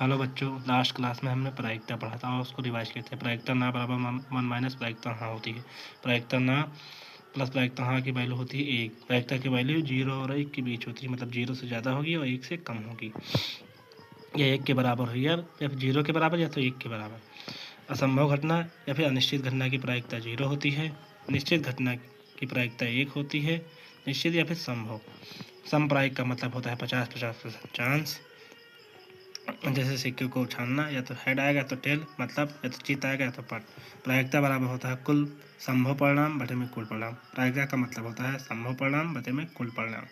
Hello बच्चों, last class में हमने प्रायिकता पढ़ा था और उसको रिवाइज किए थे। प्रायिकता ना बराबर 1 माइनस प्रायिकता हाँ होती है। प्रायिकता ना प्लस प्रायिकता हाँ की वैल्यू होती है 1। प्रायिकता की वैल्यू 0 और 1 के बीच होती है, मतलब 0 से ज़्यादा होगी और 1 से कम होगी। या 1 के बराबर हुई या फिर 0 के बराबर या तो 1 के बराबर। असंभव घटना या फिर अनिश्चित घटना की प्रायिकता 0 होती है। निश्चित घटना की प्रायिकता 1 होती है। निश्चित या फिर संभव। समप्रायिक का मतलब होता है 50-50% चांस। जैसे सिक्के को उछालना, या तो हेड आएगा तो टेल, मतलब या तो जीत आएगा या तो पट। प्रायिकता बराबर होता है कुल संभव परिणाम बटे में कुल परिणाम। प्रायिकता का मतलब होता है संभव परिणाम बटे में कुल परिणाम।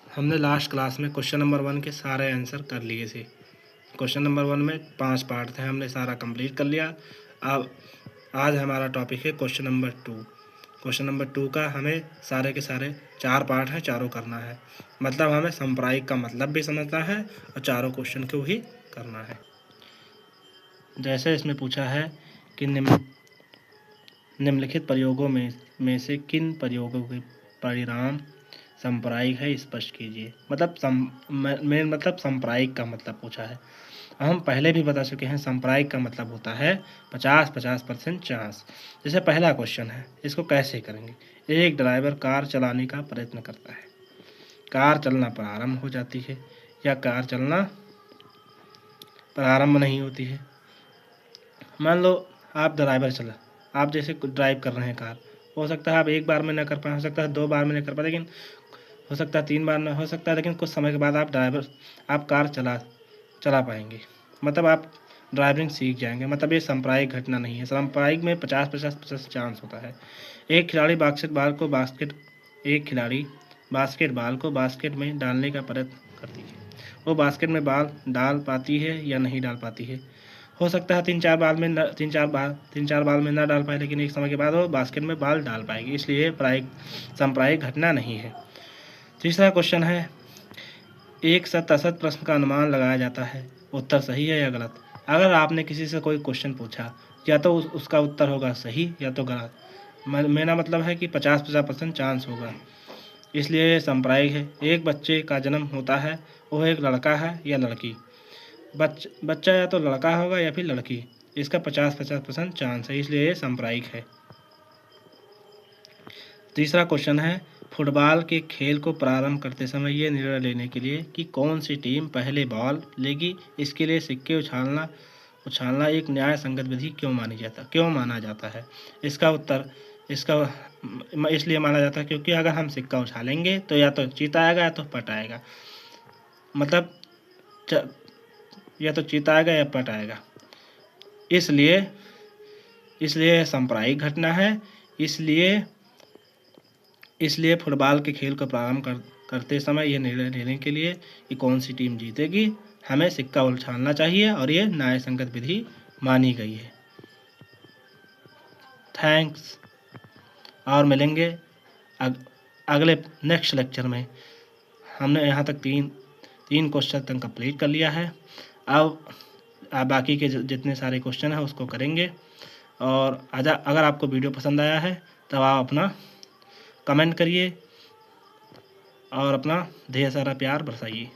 हमने लास्ट क्लास में क्वेश्चन नंबर 1 के सारे आंसर कर लिए थे। क्वेश्चन नंबर 1 में 5 पार्ट थे, हमने सारा कंप्लीट कर लिया। अब आज हमारा टॉपिक है क्वेश्चन नंबर 2। क्वेश्चन नंबर 2 का हमें सारे के सारे 4 पार्ट हैं, चारों करना है। मतलब हमें संप्रायिक का मतलब भी समझना है और चारों क्वेश्चन को भी करना है। जैसे इसमें पूछा है कि निम्नलिखित प्रयोगों में से किन प्रयोगों के परिणाम संप्रायिक है, स्पष्ट कीजिए। मतलब मेन मतलब संप्रायिक का मतलब पूछा है। हम पहले भी बता चुके हैं, संप्रायिक का मतलब होता है 50-50% चांस। जैसे पहला क्वेश्चन है, इसको कैसे करेंगे। एक ड्राइवर कार चलाने का प्रयत्न करता है। कार चलना प्रारंभ हो जाती है या कार चलना प्रारंभ नहीं होती है। मान लो आप ड्राइवर चला, आप जैसे ड्राइव कर रहे हैं कार, हो सकता है आप एक बार में न कर पाए, हो सकता है 2 बार में न कर पाए, लेकिन हो सकता है 3 बार में हो सकता है, लेकिन कुछ समय के बाद आप कार चला पाएंगे। मतलब आप ड्राइविंग सीख जाएंगे। मतलब ये सांप्रदायिक घटना नहीं है। सांप्रदायिक में 50-50% चांस होता है। एक खिलाड़ी बास्केटबॉल को बास्केट में डालने का प्रयत्न करती है। वो बास्केट में बॉल डाल पाती है या नहीं डाल पाती है। हो सकता है 3-4 बाल में ना डाल पाए, लेकिन एक समय के बाद वो बास्केट में बॉल डाल पाएगी। इसलिए सांप्रदायिक घटना नहीं है। तीसरा क्वेश्चन है, एक सत्य असत्य प्रश्न का अनुमान लगाया जाता है, उत्तर सही है या गलत। अगर आपने किसी से कोई क्वेश्चन पूछा, या तो उसका उत्तर होगा सही या तो गलत। मेरा मतलब है कि 50-50% चांस होगा, इसलिए ये सांप्रदायिक है। एक बच्चे का जन्म होता है, वह एक लड़का है या लड़की। बच्चा या तो लड़का होगा या फिर लड़की। इसका 50-50% चांस है, इसलिए ये सांप्रदायिक है। तीसरा क्वेश्चन है, फुटबॉल के खेल को प्रारंभ करते समय ये निर्णय लेने के लिए कि कौन सी टीम पहले बॉल लेगी, इसके लिए सिक्के उछालना एक न्याय संगत विधि क्यों माना जाता है। इसका उत्तर इसलिए माना जाता है क्योंकि अगर हम सिक्का उछालेंगे तो या तो चीता आएगा या तो पट आएगा। मतलब या तो चीता आएगा या पट आएगा। इसलिए सांप्रदायिक घटना है। इसलिए फुटबॉल के खेल को प्रारंभ करते समय यह निर्णय लेने के लिए कि कौन सी टीम जीतेगी, हमें सिक्का उछालना चाहिए और ये न्याय संगत विधि मानी गई है। थैंक्स, और मिलेंगे अगले नेक्स्ट लेक्चर में। हमने यहाँ तक तीन क्वेश्चन तक कंप्लीट कर लिया है। अब बाकी के जितने सारे क्वेश्चन हैं उसको करेंगे। और अगर आपको वीडियो पसंद आया है तब आप अपना कमेंट करिए और अपना ढेर सारा प्यार बरसाइए।